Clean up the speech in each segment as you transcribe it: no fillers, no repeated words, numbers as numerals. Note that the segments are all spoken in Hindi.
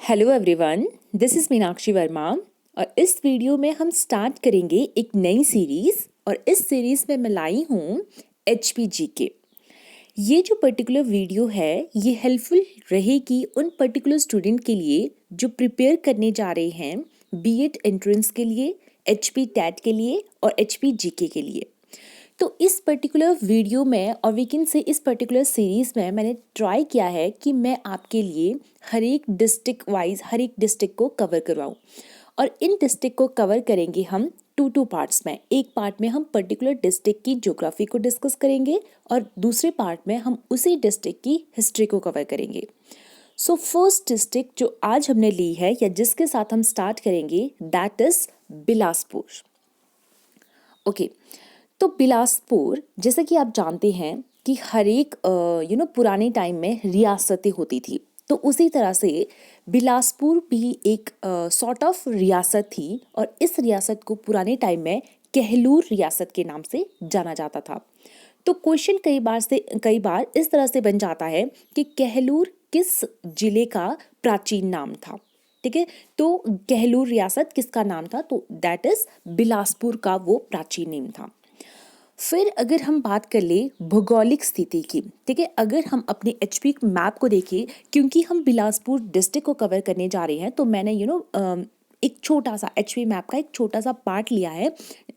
Hello everyone, this is Meenakshi Verma और इस वीडियो में हम स्टार्ट करेंगे एक नई सीरीज़ और इस सीरीज़ में मैं लाई हूँ HPGK। ये जो पर्टिकुलर वीडियो है ये हेल्पफुल रहेगी उन पर्टिकुलर स्टूडेंट के लिए जो प्रिपेयर करने जा रहे हैं बीएड एंट्रेंस के लिए, HP टैट के लिए और HPGK के लिए। तो इस पर्टिकुलर वीडियो में और वी कैन से इस पर्टिकुलर सीरीज़ में मैंने ट्राई किया है कि मैं आपके लिए हर एक डिस्ट्रिक्ट वाइज हर एक डिस्ट्रिक्ट को कवर करवाऊँ और इन डिस्ट्रिक्ट को कवर करेंगे हम टू पार्ट्स में। एक पार्ट में हम पर्टिकुलर डिस्ट्रिक्ट की ज्योग्राफी को डिस्कस करेंगे और दूसरे पार्ट में हम उसी डिस्ट्रिक्ट की हिस्ट्री को कवर करेंगे। सो फर्स्ट डिस्ट्रिक्ट जो आज हमने ली है या जिसके साथ हम स्टार्ट करेंगे दैट इज़ बिलासपुर। ओके तो बिलासपुर जैसे कि आप जानते हैं कि हर एक पुराने टाइम में रियासतें होती थी, तो उसी तरह से बिलासपुर भी एक सॉर्ट ऑफ रियासत थी और इस रियासत को पुराने टाइम में कहलूर रियासत के नाम से जाना जाता था। तो क्वेश्चन कई बार इस तरह से बन जाता है कि कहलूर किस जिले का प्राचीन नाम था। ठीक है, तो कहलूर रियासत किसका नाम था, तो दैट इज बिलासपुर का वो प्राचीन नेम था। फिर अगर हम बात कर ले भौगोलिक स्थिति की, ठीक है, अगर हम अपने HP मैप को देखें, क्योंकि हम बिलासपुर डिस्ट्रिक्ट को कवर करने जा रहे हैं तो मैंने एक छोटा सा HP मैप का एक छोटा सा पार्ट लिया है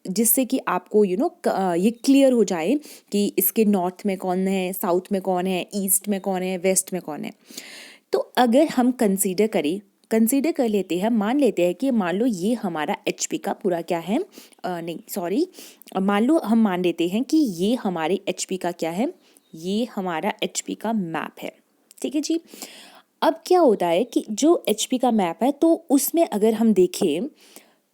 जिससे कि आपको ये क्लियर हो जाए कि इसके नॉर्थ में कौन है, साउथ में कौन है, ईस्ट में कौन है, वेस्ट में कौन है। तो अगर हम कंसीडर कर लेते हैं, मान लेते हैं कि मान लो ये हमारा HP का पूरा क्या है, नहीं सॉरी, मान लेते हैं कि ये हमारे HP का क्या है, ये हमारा HP का मैप है। ठीक है जी। अब क्या होता है कि जो HP का मैप है तो उसमें अगर हम देखें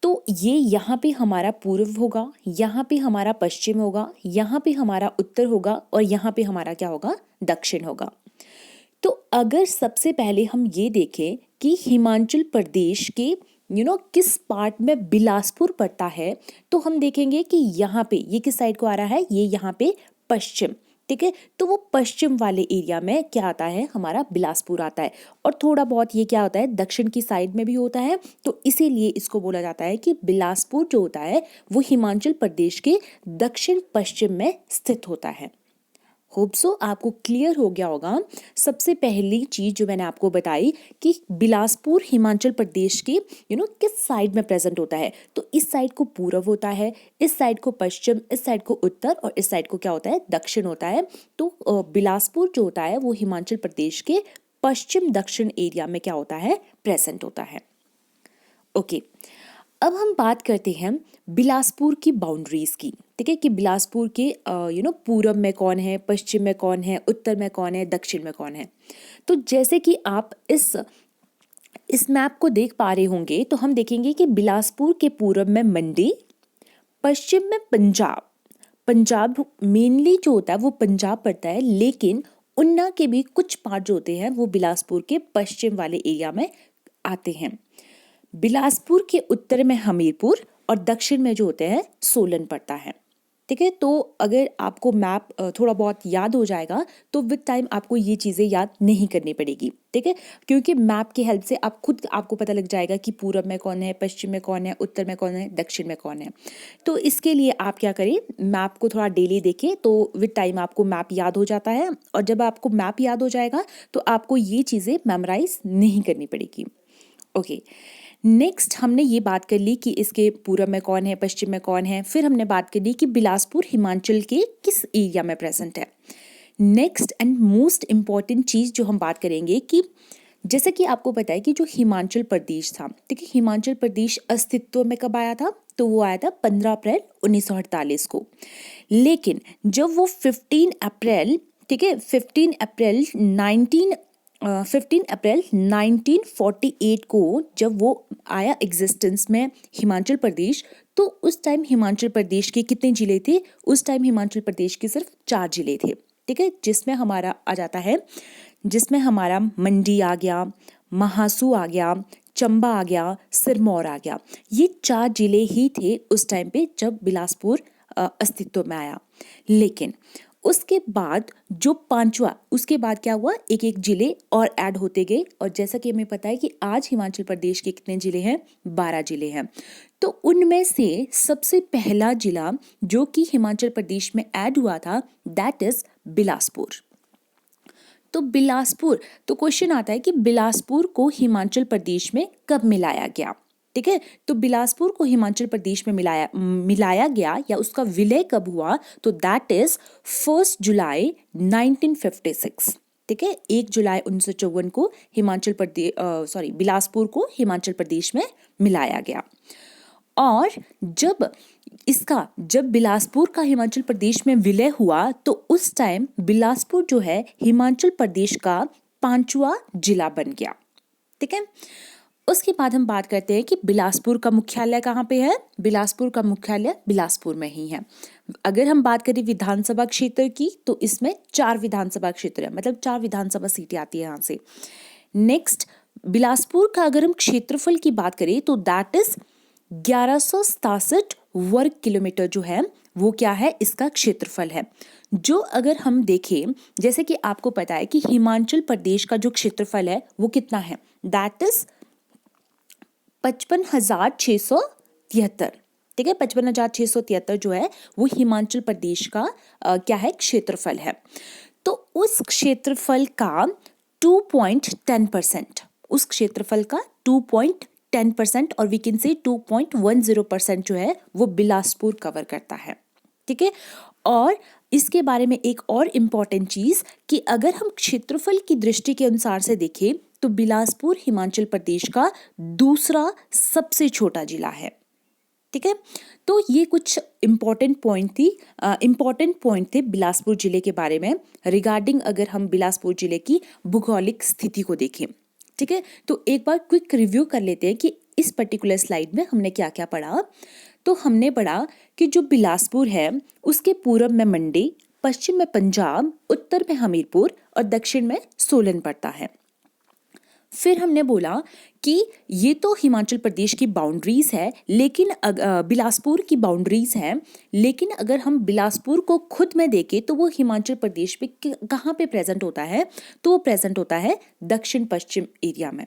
तो ये यहाँ पे हमारा पूर्व होगा, यहाँ पे हमारा पश्चिम होगा, यहाँ पे हमारा उत्तर होगा और यहाँ पे हमारा क्या होगा, दक्षिण होगा। तो अगर सबसे पहले हम ये देखें कि हिमाचल प्रदेश के किस पार्ट में बिलासपुर पड़ता है, तो हम देखेंगे कि यहाँ पे ये किस साइड को आ रहा है, ये यहाँ पे पश्चिम। ठीक है, तो वो पश्चिम वाले एरिया में क्या आता है, हमारा बिलासपुर आता है और थोड़ा बहुत ये क्या होता है, दक्षिण की साइड में भी होता है। तो इसीलिए इसको बोला जाता है कि बिलासपुर जो होता है वो हिमाचल प्रदेश के दक्षिण पश्चिम में स्थित होता है। होप सो आपको क्लियर हो गया होगा। सबसे पहली चीज़ जो मैंने आपको बताई कि बिलासपुर हिमाचल प्रदेश के किस साइड में प्रेजेंट होता है, तो इस साइड को पूर्व होता है, इस साइड को पश्चिम, इस साइड को उत्तर और इस साइड को क्या होता है, दक्षिण होता है। तो बिलासपुर जो होता है वो हिमाचल प्रदेश के पश्चिम दक्षिण एरिया में क्या होता है, प्रेजेंट होता है। ओके, अब हम बात करते हैं बिलासपुर की बाउंड्रीज की। ठीक है, कि बिलासपुर के पूरब में कौन है, पश्चिम में कौन है, उत्तर में कौन है, दक्षिण में कौन है। तो जैसे कि आप इस मैप को देख पा रहे होंगे तो हम देखेंगे कि बिलासपुर के पूरब में मंडी, पश्चिम में पंजाब मेनली जो होता है वो पंजाब पड़ता है, लेकिन उन्ना के भी कुछ पार्ट जो होते हैं वो बिलासपुर के पश्चिम वाले एरिया में आते हैं। बिलासपुर के उत्तर में हमीरपुर और दक्षिण में जो होते हैं सोलन पड़ता है। ठीक है, तो अगर आपको मैप थोड़ा बहुत याद हो जाएगा तो विद टाइम आपको ये चीज़ें याद नहीं करनी पड़ेगी। ठीक है, क्योंकि मैप की हेल्प से आपको पता लग जाएगा कि पूरब में कौन है, पश्चिम में कौन है, उत्तर में कौन है, दक्षिण में कौन है। तो इसके लिए आप क्या करें, मैप को थोड़ा डेली देखें तो विद टाइम आपको मैप याद हो जाता है और जब आपको मैप याद हो जाएगा तो आपको ये चीज़ें मेमोराइज नहीं करनी पड़ेगी। ओके, नेक्स्ट हमने ये बात कर ली कि इसके पूरब में कौन है, पश्चिम में कौन है। फिर हमने बात कर ली कि बिलासपुर हिमाचल के किस एरिया में प्रेजेंट है। नेक्स्ट एंड मोस्ट इम्पॉर्टेंट चीज़ जो हम बात करेंगे कि जैसे कि आपको पता है कि जो हिमाचल प्रदेश था, ठीक है, हिमाचल प्रदेश अस्तित्व में कब आया था, तो वो आया था 15 अप्रैल 1948 को। लेकिन जब वो 15 अप्रैल 1948 को जब वो आया एग्जिस्टेंस में हिमाचल प्रदेश, तो उस टाइम हिमाचल प्रदेश के कितने जिले थे, उस टाइम हिमाचल प्रदेश के सिर्फ 4 जिले थे। ठीक है, जिसमें हमारा आ जाता है, जिसमें हमारा मंडी आ गया, महासू आ गया, चंबा आ गया, सिरमौर आ गया। ये 4 जिले ही थे उस टाइम पे जब बिलासपुर अस्तित्व में आया। लेकिन उसके बाद जो पांचवा, उसके बाद क्या हुआ, एक एक जिले और ऐड होते गए। और जैसा कि हमें पता है कि आज हिमाचल प्रदेश के कितने जिले हैं, 12 जिले हैं। तो उनमें से सबसे पहला जिला जो कि हिमाचल प्रदेश में ऐड हुआ था, दैट इज बिलासपुर। तो बिलासपुर, तो क्वेश्चन आता है कि बिलासपुर को हिमाचल प्रदेश में कब मिलाया गया। ठीक है, तो बिलासपुर को हिमाचल प्रदेश में मिलाया गया या उसका विलय कब हुआ, तो दैट इज 1 जुलाई 1956। ठीक है, 1 जुलाई 1954 को हिमाचल प्रदेश बिलासपुर को हिमाचल प्रदेश में मिलाया गया। और जब बिलासपुर का हिमाचल प्रदेश में विलय हुआ तो उस टाइम बिलासपुर जो है हिमाचल प्रदेश का 5वां जिला बन गया। ठीक है, उसके बाद हम बात करते हैं कि बिलासपुर का मुख्यालय कहाँ पे है। बिलासपुर का मुख्यालय बिलासपुर में ही है। अगर हम बात करें विधानसभा क्षेत्र की, तो इसमें 4 विधानसभा क्षेत्र है, मतलब 4 विधानसभा सीटें आती है यहाँ से। नेक्स्ट, बिलासपुर का अगर हम क्षेत्रफल की बात करें तो दैट इज 1167 वर्ग किलोमीटर जो है वो क्या है, इसका क्षेत्रफल है। जो अगर हम देखें, जैसे कि आपको पता है कि हिमाचल प्रदेश का जो क्षेत्रफल है वो कितना है, दैट इज 55,673। ठीक है, 55,673 जो है वो हिमाचल प्रदेश का क्या है, क्षेत्रफल है। तो उस क्षेत्रफल का 2.10%, उस क्षेत्रफल का 2.10% और वी कैन से 2.10% जो है वो बिलासपुर कवर करता है। ठीक है, और इसके बारे में एक और इम्पॉर्टेंट चीज कि अगर हम क्षेत्रफल की दृष्टि के अनुसार से देखें तो बिलासपुर हिमाचल प्रदेश का दूसरा सबसे छोटा जिला है। ठीक है, तो ये कुछ इम्पॉर्टेंट पॉइंट थे बिलासपुर जिले के बारे में रिगार्डिंग अगर हम बिलासपुर जिले की भूगोलिक स्थिति को देखें। ठीक है, तो एक बार क्विक रिव्यू कर लेते हैं कि इस पर्टिकुलर स्लाइड में हमने क्या क्या पढ़ा। तो हमने पढ़ा कि जो बिलासपुर है उसके पूर्व में मंडी, पश्चिम में पंजाब, उत्तर में हमीरपुर और दक्षिण में सोलन पड़ता है। फिर हमने बोला कि ये तो हिमाचल प्रदेश की बाउंड्रीज है, लेकिन बिलासपुर की बाउंड्रीज है, लेकिन अगर हम बिलासपुर को खुद में देखें तो वो हिमाचल प्रदेश में कहाँ पे प्रेजेंट होता है, तो वो प्रेजेंट होता है दक्षिण पश्चिम एरिया में।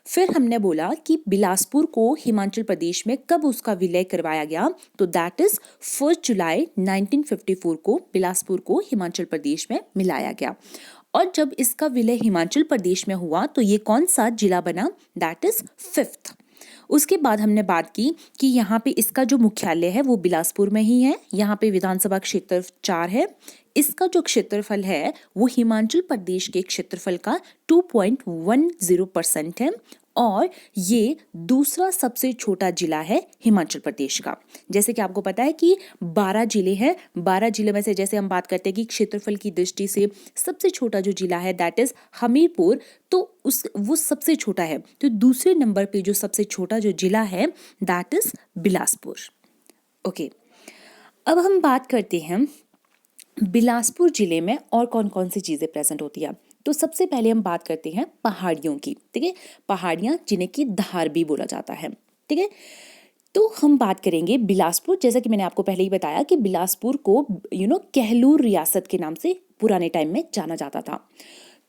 फिर हमने बोला कि बिलासपुर को हिमाचल प्रदेश में कब उसका विलय करवाया गया, तो दैट इज 1 जुलाई 1954 को बिलासपुर को हिमाचल प्रदेश में मिलाया गया। और जब इसका विलय हिमाचल प्रदेश में हुआ तो ये कौन सा जिला बना, दैट इज 5th। उसके बाद हमने बात की कि यहाँ पे इसका जो मुख्यालय है वो बिलासपुर में ही है। यहाँ पे विधानसभा क्षेत्र 4 है। इसका जो क्षेत्रफल है वो हिमाचल प्रदेश के क्षेत्रफल का 2.10% है और ये दूसरा सबसे छोटा जिला है हिमाचल प्रदेश का। जैसे कि आपको पता है कि 12 जिले हैं, 12 जिले में से जैसे हम बात करते हैं कि क्षेत्रफल की दृष्टि से सबसे छोटा जो जिला है दैट इज हमीरपुर, तो वो सबसे छोटा है। तो दूसरे नंबर पे जो सबसे छोटा जो जिला है दैट इज बिलासपुर। ओके, अब हम बात करते हैं बिलासपुर जिले में और कौन कौन सी चीज़ें प्रेजेंट होती है। तो सबसे पहले हम बात करते हैं पहाड़ियों की। ठीक है, पहाड़ियाँ जिन्हें की धार भी बोला जाता है। ठीक है, तो हम बात करेंगे बिलासपुर, जैसा कि मैंने आपको पहले ही बताया कि बिलासपुर को कहलूर रियासत के नाम से पुराने टाइम में जाना जाता था।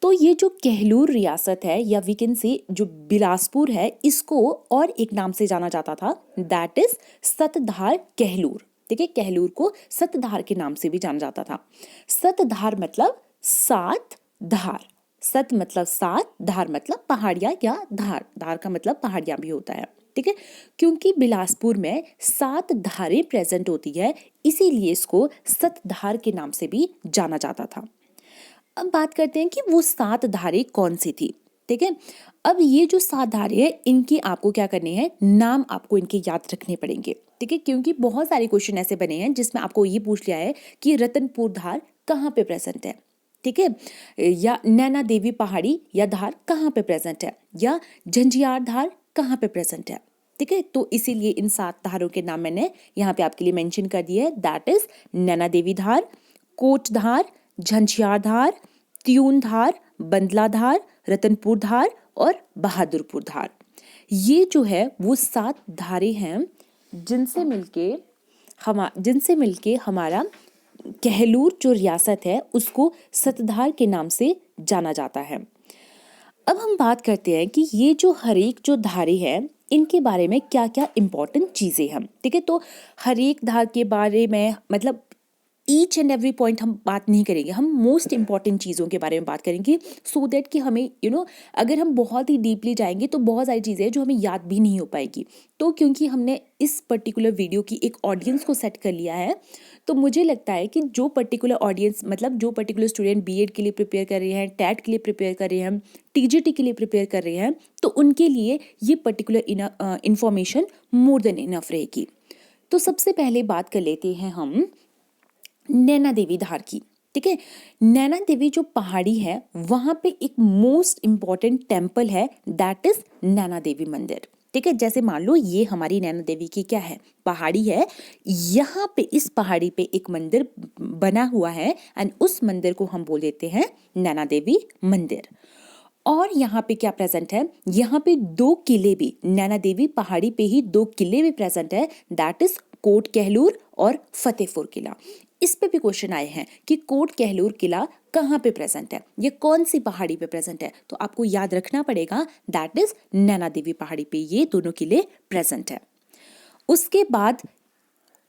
तो ये जो कहलूर रियासत है या वी कैन से जो बिलासपुर है, इसको और एक नाम से जाना जाता था, दैट इज सतधार कहलूर। ठीक है, कहलूर को सतधार के नाम से भी जाना जाता था। सतधार मतलब 7 धार, सत मतलब 7, धार मतलब पहाड़ियाँ या धार, धार का मतलब पहाड़ियाँ भी होता है। ठीक है, क्योंकि बिलासपुर में 7 धारें प्रेजेंट होती है, इसीलिए इसको सतधार के नाम से भी जाना जाता था। अब बात करते हैं कि वो 7 धारें कौन सी थी। ठीक है, अब ये जो 7 धारें हैं इनकी आपको क्या करने हैं, नाम आपको इनके याद रखने पड़ेंगे। ठीक है, क्योंकि बहुत सारे क्वेश्चन ऐसे बने हैं जिसमें आपको ये पूछ लिया है कि रतनपुर धार कहाँ पे प्रेजेंट है। ठीक है, या नैना देवी पहाड़ी या धार कहाँ पे प्रेजेंट है, या झंझियार धार कहाँ पे प्रेजेंट है। ठीक है, तो इसीलिए इन 7 धारों के नाम मैंने यहाँ पे आपके लिए मेंशन कर दिए है, दैट इज नैना देवी धार, कोट धार, झंझियार धार, त्यून धार, बंदला धार, रतनपुर धार और बहादुरपुर धार। ये जो है वो 7 धारें हैं जिनसे मिलके हमारा कहलूर जो रियासत है उसको सतधार के नाम से जाना जाता है। अब हम बात करते हैं कि ये जो हर एक जो धारे हैं इनके बारे में क्या क्या इम्पोर्टेंट चीज़ें हैं। ठीक है, तो हर एक धार के बारे में मतलब ईच एंड एवरी पॉइंट हम बात नहीं करेंगे, हम मोस्ट इंपॉर्टेंट चीज़ों के बारे में बात करेंगे सो दैट कि हमें अगर हम बहुत ही डीपली जाएंगे तो बहुत सारी चीज़ें हैं जो हमें याद भी नहीं हो पाएगी। तो क्योंकि हमने इस पर्टिकुलर वीडियो की एक ऑडियंस को सेट कर लिया है, तो मुझे लगता है कि जो पर्टिकुलर ऑडियंस मतलब जो पर्टिकुलर स्टूडेंट बीएड के लिए प्रिपेयर कर रहे हैं, टेट के लिए प्रिपेयर कर रहे हैं, टीजीटी के लिए प्रिपेयर कर रहे हैं, तो उनके लिए ये particular information more than enough रहेगी। तो सबसे पहले बात कर लेते हैं हम नैना देवी धार की। ठीक है, नैना देवी जो पहाड़ी है वहाँ पे एक मोस्ट इम्पॉर्टेंट टेम्पल है, दैट इज नैना देवी मंदिर। ठीक है, जैसे मान लो ये हमारी नैना देवी की क्या है, पहाड़ी है, यहाँ पे इस पहाड़ी पे एक मंदिर बना हुआ है एंड उस मंदिर को हम बोल देते हैं नैना देवी मंदिर। और यहाँ पे क्या प्रेजेंट है, यहाँ पे 2 किले भी, नैना देवी पहाड़ी पे ही 2 किले भी प्रेजेंट है, दैट इज कोट कहलूर और फतेहपुर किला। इस पे भी क्वेश्चन आए हैं कि कोट कहलूर किला कहाँ पे प्रेजेंट है, ये कौन सी पहाड़ी पे प्रेजेंट है, तो आपको याद रखना पड़ेगा दैट इज नैना देवी पहाड़ी पे ये दोनों किले प्रेजेंट है। उसके बाद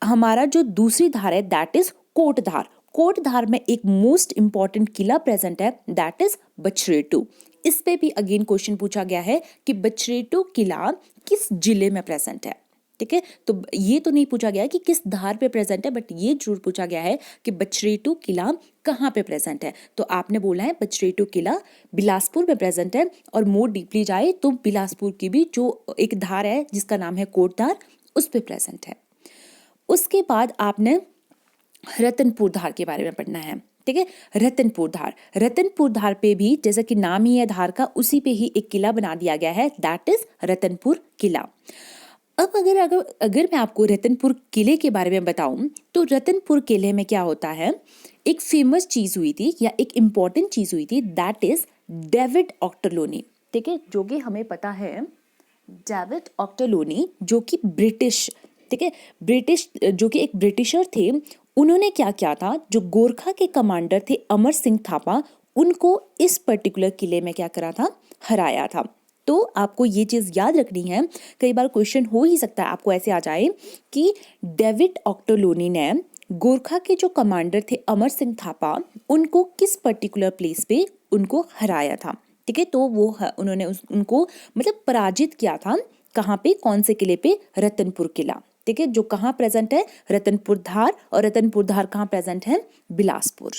हमारा जो दूसरी धार है दैट इज कोटधार। कोटधार में एक मोस्ट इंपॉर्टेंट किला प्रेजेंट है, दैट इज बछरेटू। इस पे भी अगेन क्वेश्चन पूछा गया है कि बछरेटू किला किस जिले में प्रेजेंट है। ठीक है, तो ये तो नहीं पूछा गया है कि किस धार पे प्रेजेंट है, बट ये जरूर पूछा गया है कि बछरेटू किला कहाँ पे प्रेजेंट है। तो आपने बोला है बछरेटू किला बिलासपुर में प्रेजेंट है, और मोर डीपली जाए तो बिलासपुर की भी जो एक धार है जिसका नाम है कोटधार, उस पे प्रेजेंट है। उसके बाद आपने रतनपुर धार के बारे में पढ़ना है। ठीक है, रतनपुर धार पे भी जैसा कि नाम ही है धार का, उसी पे ही एक किला बना दिया गया है, दैट इज रतनपुर किला। अब अगर मैं आपको रतनपुर किले के बारे में बताऊं तो रतनपुर किले में क्या होता है, एक फेमस चीज हुई थी या एक इम्पॉर्टेंट चीज हुई थी, दैट इज डेविड ऑक्टरलोनी। ठीक है, जो कि हमें पता है डेविड ऑक्टरलोनी जो कि ब्रिटिश, ठीक है, ब्रिटिश जो कि एक ब्रिटिशर थे, उन्होंने क्या किया था, जो गोरखा के कमांडर थे अमर सिंह थापा, उनको इस पर्टिकुलर किले में क्या करा था, हराया था। तो आपको ये चीज़ याद रखनी है, कई बार क्वेश्चन हो ही सकता है आपको ऐसे आ जाए कि डेविड ऑक्टरलोनी ने गोरखा के जो कमांडर थे अमर सिंह थापा, उनको किस पर्टिकुलर प्लेस पे उनको हराया था। ठीक है, तो वो उन्होंने उनको मतलब पराजित किया था, कहाँ पे, कौन से किले पे, रतनपुर किला। ठीक है, जो कहाँ प्रेजेंट है, रतनपुर धार, और रतनपुर धार कहाँ प्रेजेंट है, बिलासपुर।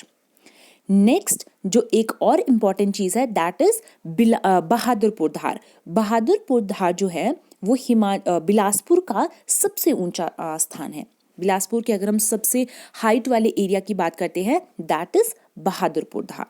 नेक्स्ट जो एक और इम्पॉर्टेंट चीज़ है दैट इज बहादुरपुर धार। बहादुरपुर धार जो है वो बिलासपुर का सबसे ऊंचा स्थान है। बिलासपुर के अगर हम सबसे हाइट वाले एरिया की बात करते हैं दैट इज बहादुरपुर धार।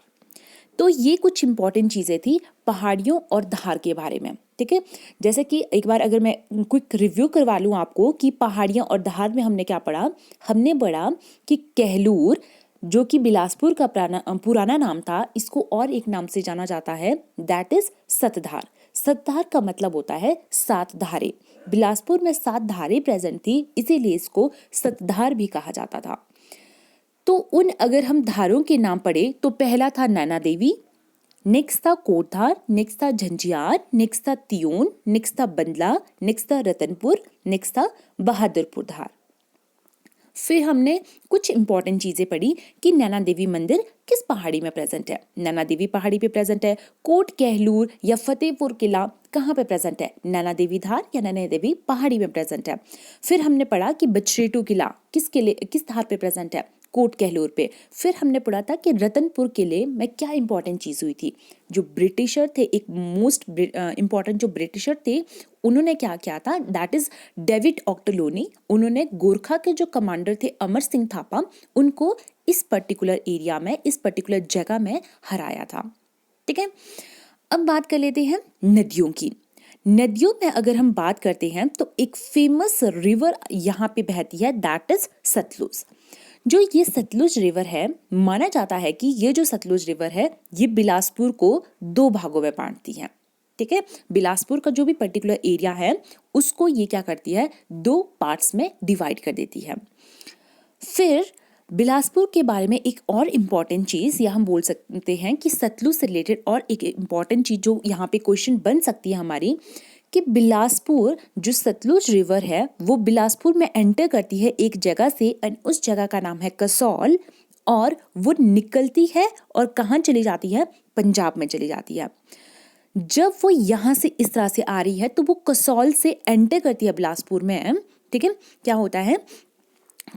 तो ये कुछ इंपॉर्टेंट चीज़ें थी पहाड़ियों और धार के बारे में। ठीक है, जैसे कि एक बार अगर मैं क्विक रिव्यू करवा लूँ आपको कि पहाड़ियाँ और धार में हमने क्या पढ़ा, हमने पढ़ा कि कहलूर जो कि बिलासपुर का पुराना नाम था, इसको और एक नाम से जाना जाता है, दैट इज सतधार। सतधार का मतलब होता है 7 धारें। बिलासपुर में 7 धारें प्रेजेंट थी, इसीलिए इसको सतधार भी कहा जाता था। तो उन अगर हम धारों के नाम पढ़े तो पहला था नैना देवी, नेक्स्ट था कोटधार, नेक्स्ट था झंझियार, नेक्स्ट था तियोन, नेक्स्ट था बंदला, नेक्स्ट था रतनपुर, नेक्स्ट था बहादुरपुर धार। फिर हमने कुछ इंपॉर्टेंट चीज़ें पढ़ी कि नैना देवी मंदिर किस पहाड़ी में प्रेजेंट है, नैना देवी पहाड़ी पे प्रेजेंट है। कोट कहलूर या फतेहपुर किला कहाँ पे प्रेजेंट है, नैना देवी धार या नैना देवी पहाड़ी में प्रेजेंट है। फिर हमने पढ़ा कि बछरेटू किला किस धार पे प्रेजेंट है, कोट कहलूर पे। फिर हमने पढ़ा था कि रतनपुर किले में क्या इंपॉर्टेंट चीज़ हुई थी, जो ब्रिटिशर थे, एक मोस्ट इंपॉर्टेंट जो ब्रिटिशर थे, उन्होंने क्या किया था, दैट इज डेविड ऑक्टरलोनी, उन्होंने गोरखा के जो कमांडर थे अमर सिंह थापा, उनको इस पर्टिकुलर एरिया में, इस पर्टिकुलर जगह में हराया था। ठीक है, अब बात कर लेते हैं नदियों की। नदियों में अगर हम बात करते हैं तो एक फेमस रिवर यहाँ पे बहती है, दैट इज सतलुज। जो ये सतलुज रिवर है, माना जाता है कि ये जो सतलुज रिवर है ये बिलासपुर को 2 भागों में बांटती है। ठीक है, बिलासपुर का जो भी पर्टिकुलर एरिया है उसको ये क्या करती है, 2 पार्ट्स में डिवाइड कर देती है। फिर बिलासपुर के बारे में एक और इम्पॉर्टेंट चीज़ या हम बोल सकते हैं कि सतलुज से रिलेटेड और एक इम्पॉर्टेंट चीज़ जो यहाँ पे क्वेश्चन बन सकती है हमारी, कि बिलासपुर जो सतलुज रिवर है वो बिलासपुर में एंटर करती है एक जगह से, और उस जगह का नाम है कसौल, और वो निकलती है और कहाँ चली जाती है, पंजाब में चली जाती है। जब वो यहाँ से इस तरह से आ रही है तो वो कसौल से एंटर करती है बिलासपुर में, ठीक है। क्या होता है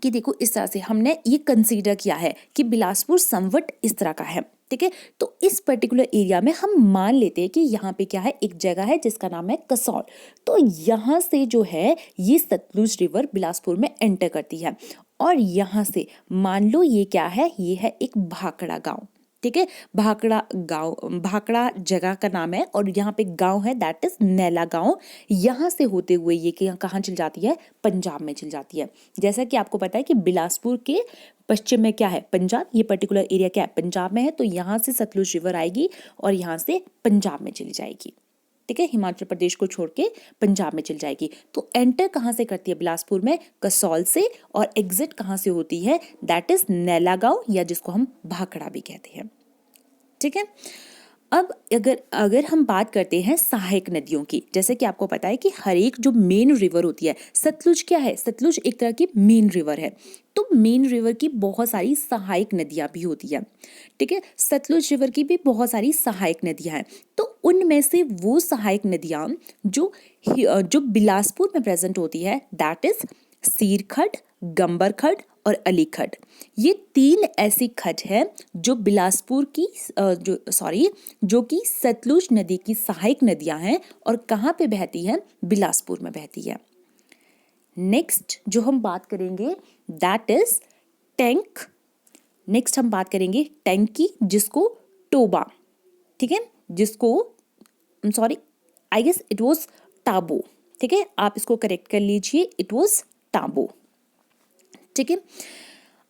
कि देखो इस तरह से हमने ये कंसीडर किया है कि बिलासपुर समवट इस तरह का है, ठीक है। तो इस पर्टिकुलर एरिया में हम मान लेते हैं कि यहाँ पे क्या है, एक जगह है जिसका नाम है कसौल। तो यहाँ से जो है ये सतलुज रिवर बिलासपुर में एंटर करती है, और यहाँ से मान लो ये क्या है, ये है एक भाखड़ा गांव, ठीक है। भाखड़ा गांव, भाखड़ा जगह का नाम है, और यहाँ पे गांव है दैट इज नैला गांव। यहाँ से होते हुए ये कहाँ चल जाती है, पंजाब में चल जाती है। जैसा कि आपको पता है कि बिलासपुर के पश्चिम में क्या है, पंजाब, ये पर्टिकुलर एरिया क्या है, पंजाब में है। तो यहाँ से सतलुज रिवर आएगी और यहाँ से पंजाब में चली जाएगी, ठीक है। हिमाचल प्रदेश को छोड़ के पंजाब में चल जाएगी। तो एंटर कहाँ से करती है बिलासपुर में, कसौल से, और एग्जिट कहाँ से होती है, दैट इज नैला गांव, या जिसको हम भाखड़ा भी कहते हैं, ठीक है। अब अगर हम बात करते हैं सहायक नदियों की, जैसे कि आपको पता है कि हर एक जो मेन रिवर होती है, सतलुज क्या है, सतलुज एक तरह की मेन रिवर है। तो मेन रिवर की बहुत सारी सहायक नदियां भी होती है, ठीक है। सतलुज रिवर की भी बहुत सारी सहायक नदियां हैं। तो उनमें से वो सहायक नदियां जो बिलासपुर में प्रेजेंट होती है दैट इज सीरखड, गंबरखड और अलीखड। ये 3 ऐसी खड है जो बिलासपुर की जो कि सतलुज नदी की सहायक नदियां हैं, और कहाँ पे बहती है, बिलासपुर में बहती है। नेक्स्ट जो हम बात करेंगे दैट इज टैंक। नेक्स्ट हम बात करेंगे टैंक की, जिसको टोबा, ठीक है, जिसको I guess it was Tabo, ठीक है। आप इसको करेक्ट कर लीजिए, इट वॉज टाबो, ठीक है।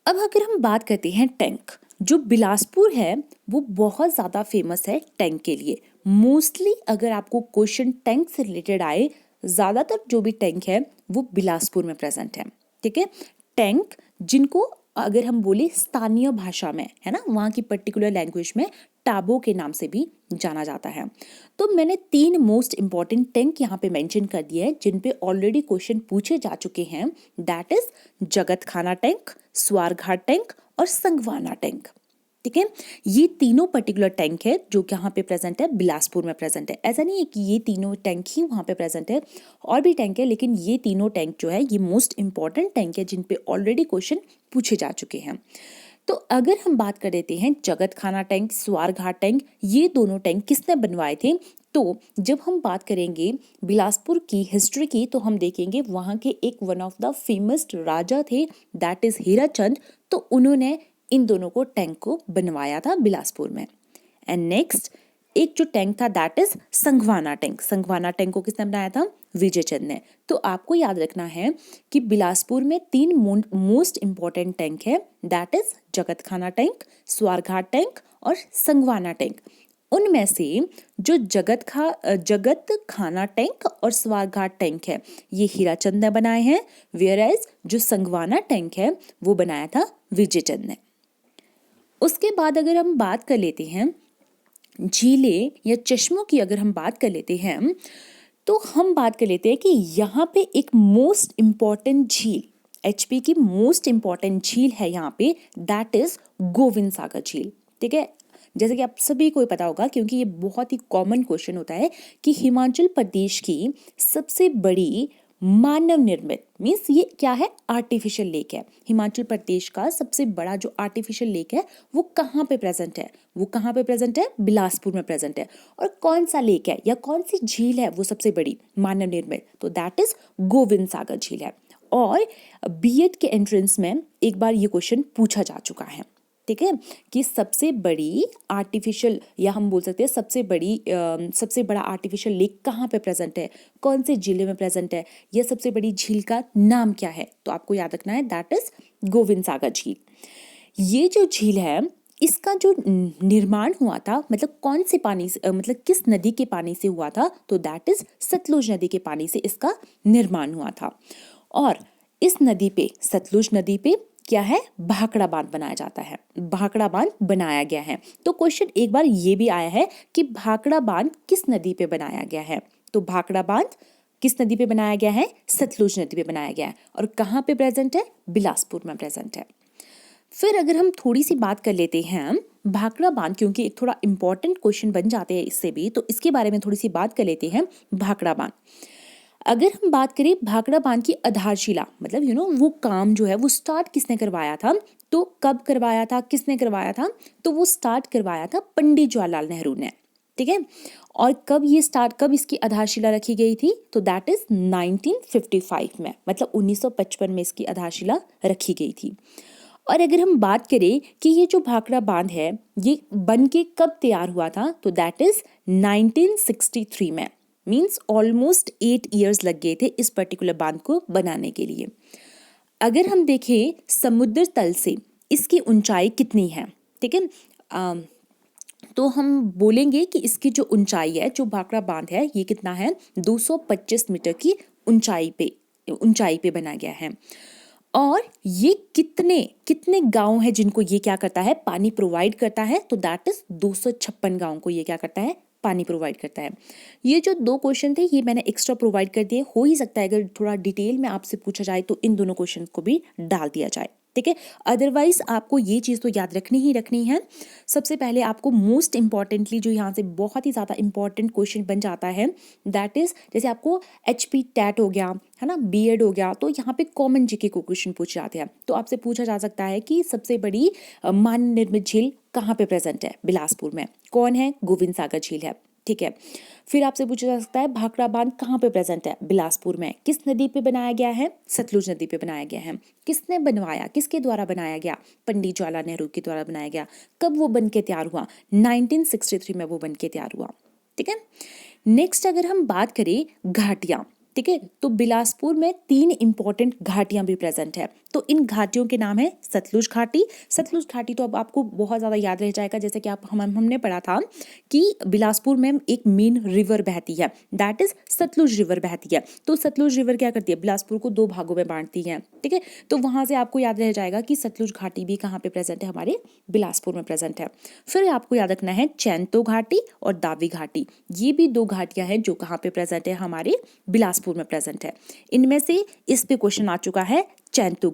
अब अगर हम बात करते हैं टैंक, जो बिलासपुर है वो बहुत ज़्यादा फेमस है टैंक के लिए। मोस्टली अगर आपको क्वेश्चन टैंक से रिलेटेड आए, ज़्यादातर जो भी टैंक है वो बिलासपुर में प्रेजेंट है, ठीक है। टैंक जिनको अगर हम बोले स्थानीय भाषा में, है ना, वहाँ की पर्टिकुलर लैंग्वेज में टाबो के नाम से भी जाना जाता है। तो मैंने 3 मोस्ट इंपॉर्टेंट टैंक यहाँ पे मेंशन कर दिए हैं जिन पे ऑलरेडी क्वेश्चन पूछे जा चुके हैं, दैट इज जगत खाना टैंक, स्वारघाट टैंक और संगवाना टैंक, ठीक है। ये तीनों पर्टिकुलर टैंक है जो यहाँ पे प्रेजेंट है, बिलासपुर में प्रेजेंट है। ऐसा नहीं है कि ये तीनों टैंक ही वहाँ पे प्रेजेंट है, और भी टैंक है, लेकिन ये तीनों टैंक जो है ये मोस्ट इंपॉर्टेंट टैंक है जिन पे ऑलरेडी क्वेश्चन पूछे जा चुके हैं। तो अगर हम बात कर देते हैं जगत खाना टैंक, स्वारघाट टैंक, ये दोनों टैंक किसने बनवाए थे, तो जब हम बात करेंगे बिलासपुर की हिस्ट्री की तो हम देखेंगे वहाँ के एक वन ऑफ द फेमस राजा थे दैट इज हीराचंद। तो उन्होंने इन दोनों को टैंक को बनवाया था बिलासपुर में। एंड नेक्स्ट एक जो टैंक था दैट इज संगवाना टैंक। संगवाना टैंक को किसने बनाया था, विजयचंद ने। तो आपको याद रखना है कि बिलासपुर में 3 मोस्ट इंपॉर्टेंट टैंक है दैट इज जगत खाना टैंक, स्वारघाट टैंक और संगवाना टैंक। उनमें से जो जगत खाना टैंक और स्वारघाट टैंक है ये हीराचंद ने बनाए हैं, वेयर एज जो संगवाना टैंक है वो बनाया था विजयचंद ने। उसके बाद अगर हम बात कर लेते हैं झीलें या चश्मों की, अगर हम बात कर लेते हैं तो हम बात कर लेते हैं कि यहाँ पे एक मोस्ट इम्पॉर्टेंट झील, एचपी की मोस्ट इम्पॉर्टेंट झील है यहाँ पे, दैट इज गोविंद सागर झील, ठीक है। जैसे कि आप सभी को पता होगा क्योंकि ये बहुत ही कॉमन क्वेश्चन होता है कि हिमाचल प्रदेश की सबसे बड़ी मानव निर्मित मीन्स ये क्या है, आर्टिफिशियल लेक है। हिमाचल प्रदेश का सबसे बड़ा जो आर्टिफिशियल लेक है वो कहाँ पे प्रेजेंट है, वो कहाँ पे प्रेजेंट है, बिलासपुर में प्रेजेंट है। और कौन सा लेक है या कौन सी झील है वो सबसे बड़ी मानव निर्मित, तो दैट इज गोविंद सागर झील है। और बीएड के एंट्रेंस में एक बार ये क्वेश्चन पूछा जा चुका है, ठीक है, कि सबसे बड़ी आर्टिफिशियल या हम बोल सकते हैं सबसे बड़ा आर्टिफिशियल लेक कहाँ पे प्रेजेंट है, कौन से जिले में प्रेजेंट है, यह सबसे बड़ी झील का नाम क्या है, तो आपको याद रखना है दैट इज गोविंद सागर झील। ये जो झील है इसका जो निर्माण हुआ था मतलब कौन से पानी से मतलब किस नदी के पानी से हुआ था, तो दैट इज सतलुज नदी के पानी से इसका निर्माण हुआ था। और इस नदी पे, सतलुज नदी पे क्या है, भाखड़ा बांध बनाया जाता है, भाखड़ा बांध बनाया गया है। तो क्वेश्चन एक बार ये भी आया है कि भाखड़ा बांध किस नदी पे बनाया गया है। तो भाखड़ा बांध किस नदी पे बनाया गया है, सतलुज नदी पे बनाया गया है। और कहाँ पे प्रेजेंट है, बिलासपुर में प्रेजेंट है। फिर अगर हम थोड़ी सी बात कर लेते हैं भाखड़ा बांध, क्योंकि एक थोड़ा इंपॉर्टेंट क्वेश्चन बन जाते हैं इससे भी, तो इसके बारे में थोड़ी सी बात कर लेते हैं। भाखड़ा बांध, अगर हम बात करें भाखड़ा बांध की आधारशिला, मतलब वो काम जो है वो स्टार्ट किसने करवाया था, तो कब करवाया था, किसने करवाया था, तो वो स्टार्ट करवाया था पंडित जवाहरलाल नेहरू ने। ठीक है, और कब इसकी आधारशिला रखी गई थी, तो दैट इज 1955 में, मतलब 1955 में इसकी आधारशिला रखी गई थी। और अगर हम बात करें कि ये जो भाखड़ा बांध है ये बन के कब तैयार हुआ था, तो दैट इज 1963 में, मीन्स ऑलमोस्ट 8 ईयर्स लग गए थे इस पर्टिकुलर बांध को बनाने के लिए। अगर हम देखें समुद्र तल से इसकी ऊंचाई कितनी है, ठीक है, तो हम बोलेंगे कि इसकी जो ऊंचाई है, जो भाखड़ा बांध है, ये कितना है, 225 मीटर की ऊंचाई पे बना गया है। और ये कितने गांव है जिनको ये क्या करता है, पानी प्रोवाइड करता है, तो दैट इज 256 गांव को ये क्या करता है, पानी प्रोवाइड करता है। ये जो 2 क्वेश्चन थे ये मैंने एक्स्ट्रा प्रोवाइड कर दिए, हो ही सकता है अगर थोड़ा डिटेल में आपसे पूछा जाए तो इन दोनों क्वेश्चन को भी डाल दिया जाए। ठीक है, अदरवाइज आपको ये चीज़ तो याद रखनी है। सबसे पहले आपको मोस्ट इंपॉर्टेंटली जो यहाँ से बहुत ही ज़्यादा इंपॉर्टेंट क्वेश्चन बन जाता है, दैट इज जैसे आपको HP टैट हो गया है ना, BEd हो गया, तो यहाँ पे कॉमन जीके को क्वेश्चन पूछे जाते हैं। तो आपसे पूछा जा सकता है कि सबसे बड़ी मानव निर्मित झील कहाँ पे प्रेजेंट है, बिलासपुर में, कौन है, गोविंद सागर झील है। ठीक है, फिर आपसे पूछा जा सकता है भाखड़ा बांध कहाँ पे प्रेजेंट है, बिलासपुर में, किस नदी पे बनाया गया है, सतलुज नदी पे बनाया गया है, किसने बनवाया, किसके द्वारा बनाया गया, पंडित जवाहरलाल नेहरू के द्वारा बनाया गया, कब वो बन के तैयार हुआ, 1963 में वो बन के तैयार हुआ। ठीक है, नेक्स्ट अगर हम बात करें घाटियाँ, ठीक है, तो बिलासपुर में 3 इंपॉर्टेंट घाटियां भी प्रेजेंट है। तो इन घाटियों के नाम है सतलुज घाटी तो अब आपको बहुत ज़्यादा याद रह जाएगा, जैसे कि हमने पढ़ा था कि बिलासपुर में एक मेन रिवर बहती है, दैट इज सतलुज रिवर बहती है। तो सतलुज रिवर क्या करती है, बिलासपुर को 2 भागों में बांटती है। ठीक है, तो वहाँ से आपको याद रह जाएगा कि सतलुज घाटी भी कहाँ पे प्रेजेंट है, हमारे बिलासपुर में प्रेजेंट है। फिर आपको याद रखना है चैनतो घाटी और दावी घाटी, ये भी 2 घाटियां हैं जो कहाँ पे प्रेजेंट है, हमारे बिलासपुर में प्रेजेंट है। इनमें से इस पे क्वेश्चन आ चुका है चैनतो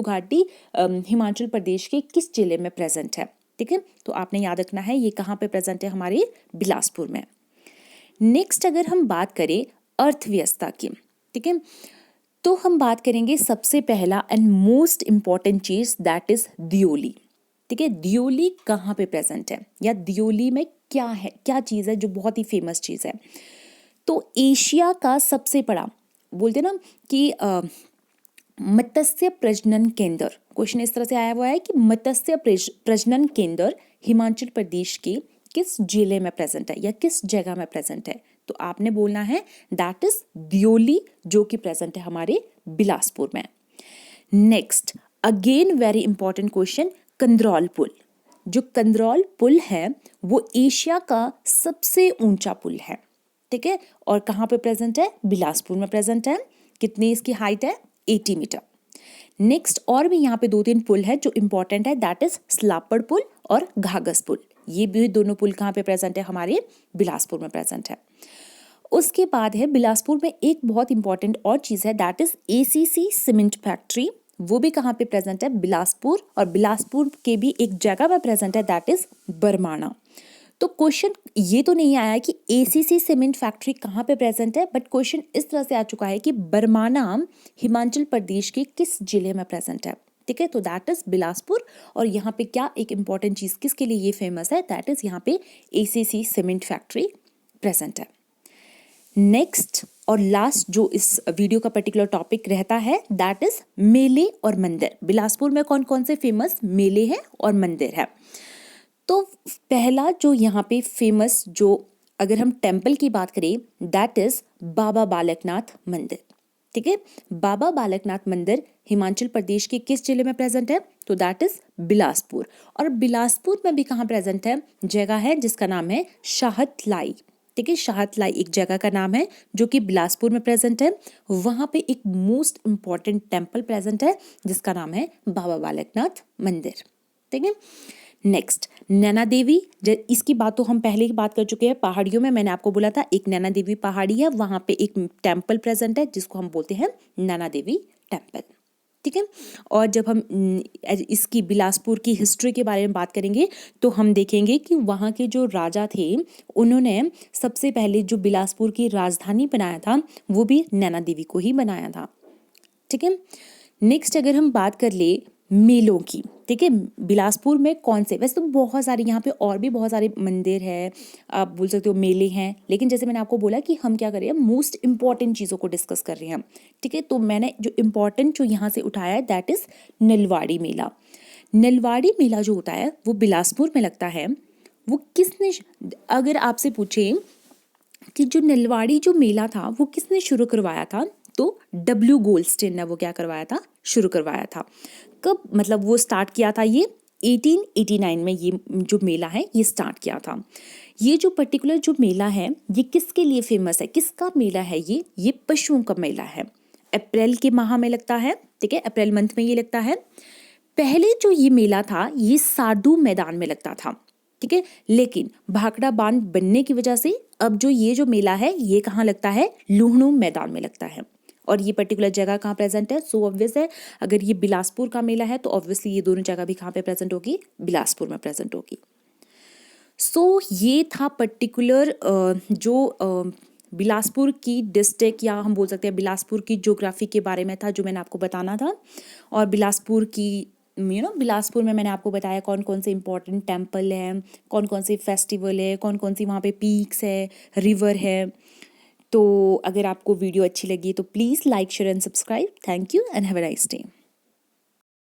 घाटी हिमाचल प्रदेश के किस जिले में प्रेजेंट है। ठीक है, तो आपने याद रखना है ये कहाँ पे प्रेजेंट है, हमारे बिलासपुर में। नेक्स्ट अगर हम बात करें अर्थव्यवस्था की, ठीक है, तो हम बात करेंगे सबसे पहला एंड मोस्ट इंपॉर्टेंट चीज, दैट इज दियोली। ठीक है, दियोली कहाँ पे प्रेजेंट है, या दियोली में क्या है, क्या चीज़ है जो बहुत ही फेमस चीज़ है। तो एशिया का सबसे बड़ा, बोलते ना कि मत्स्य प्रजनन केंद्र, क्वेश्चन इस तरह से आया हुआ है कि मत्स्य प्रजनन केंद्र हिमाचल प्रदेश के किस जिले में प्रेजेंट है या किस जगह में प्रेजेंट है, तो आपने बोलना है दैट इज दियोली, जो कि प्रेजेंट है हमारे बिलासपुर में। Next again very important question, Kandraur पुल। जो कंदरौल पुल है वो एशिया का सबसे ऊंचा पुल है। ठीक है, और कहाँ पे प्रेजेंट है, बिलासपुर में प्रेजेंट है। कितनी इसकी हाइट है, 80 मीटर। नेक्स्ट और भी यहाँ पे 2-3 पुल है जो इंपॉर्टेंट है, दैट इज स्लापड़ पुल और घाघस पुल। ये भी दोनों पुल कहाँ पे प्रेजेंट है, हमारे बिलासपुर में प्रेजेंट है। उसके बाद है बिलासपुर में एक बहुत इंपॉर्टेंट और चीज़ है, that is ACC cement factory. वो भी कहाँ पे प्रेजेंट है, बिलासपुर, और बिलासपुर के भी एक जगह पे प्रेजेंट है, दैट इज बरमाना। तो क्वेश्चन ये तो नहीं आया कि ACC सीमेंट फैक्ट्री कहाँ पे प्रेजेंट है, बट क्वेश्चन इस तरह से आ चुका है कि बरमाना हिमाचल प्रदेश के किस जिले में प्रेजेंट है। ठीक है, तो दैट इज बिलासपुर। और यहाँ पे क्या एक इंपॉर्टेंट चीज़ किसके लिए ये फेमस है, दैट इज यहाँ पे ACC सीमेंट फैक्ट्री प्रेजेंट है। नेक्स्ट और लास्ट जो इस वीडियो का पर्टिकुलर टॉपिक रहता है, दैट इज मेले और मंदिर। बिलासपुर में कौन कौन से फेमस मेले हैं और मंदिर है। तो पहला जो यहाँ पे फेमस, जो अगर हम टेम्पल की बात करें, दैट इज बाबा बालकनाथ मंदिर। ठीक है, बाबा बालकनाथ मंदिर हिमाचल प्रदेश के किस जिले में प्रेजेंट है, तो दैट इज बिलासपुर। और बिलासपुर में भी कहाँ प्रेजेंट है, जगह है जिसका नाम है शाहतलाई। ठीक है। शाहतलाई एक जगह का नाम है जो कि बिलासपुर में प्रेजेंट है। वहाँ पे एक मोस्ट इम्पॉर्टेंट टेम्पल प्रेजेंट है जिसका नाम है बाबा बालकनाथ मंदिर, ठीक है। नेक्स्ट नैना देवी, इसकी बात तो हम पहले ही बात कर चुके हैं। पहाड़ियों में मैंने आपको बोला था एक नैना देवी पहाड़ी है, वहाँ पे एक टेम्पल प्रेजेंट है जिसको हम बोलते हैं नैना देवी टेम्पल, ठीक है। और जब हम इसकी बिलासपुर की हिस्ट्री के बारे में बात करेंगे तो हम देखेंगे कि वहाँ के जो राजा थे उन्होंने सबसे पहले जो बिलासपुर की राजधानी बनाया था वो भी नैना देवी को ही बनाया था, ठीक है। नेक्स्ट अगर हम बात कर ले मेलों की, ठीक है, बिलासपुर में कौन से, वैसे तो बहुत सारे यहाँ पे और भी बहुत सारे मंदिर है, आप बोल सकते हो मेले हैं, लेकिन जैसे मैंने आपको बोला कि हम क्या कर रहे हैं, मोस्ट इंपॉर्टेंट चीज़ों को डिस्कस कर रहे हैं, ठीक है। तो मैंने जो इम्पोर्टेंट जो यहाँ से उठाया है दैट इज़ नलवाड़ी मेला। नलवाड़ी मेला जो होता है वो बिलासपुर में लगता है। वो किसने, अगर आपसे पूछे कि जो नलवाड़ी जो मेला था वो किसने शुरू करवाया था, तो डब्ल्यू गोल्डस्टीन ने वो क्या करवाया था, शुरू करवाया था। कब, मतलब वो स्टार्ट किया था ये 1889 में, ये जो मेला है ये स्टार्ट किया था। ये जो पर्टिकुलर जो मेला है ये किसके लिए फेमस है, किसका मेला है ये पशुओं का मेला है। अप्रैल के माह में लगता है, ठीक है, अप्रैल मंथ में ये लगता है। पहले जो ये मेला था ये सारदू मैदान में लगता था, ठीक है, लेकिन भाखड़ा बांध बनने की वजह से अब जो ये जो मेला है ये कहाँ लगता है, लुहणु मैदान में लगता है। और ये पर्टिकुलर जगह कहाँ प्रेजेंट है, सो ऑब्वियस है अगर ये बिलासपुर का मेला है तो ऑब्वियसली ये दोनों जगह भी कहाँ पे प्रेजेंट होगी, बिलासपुर में प्रेजेंट होगी। सो ये था पर्टिकुलर जो बिलासपुर की डिस्ट्रिक्ट या हम बोल सकते हैं बिलासपुर की ज्योग्राफी के बारे में था जो मैंने आपको बताना था। और बिलासपुर की बिलासपुर में मैंने आपको बताया कौन कौन से इंपॉर्टेंट टेम्पल हैं, कौन कौन से फेस्टिवल है, कौन कौन सी वहाँ पे पीक्स है, रिवर है। तो अगर आपको वीडियो अच्छी लगी तो please like share and subscribe. Thank you and have a nice day.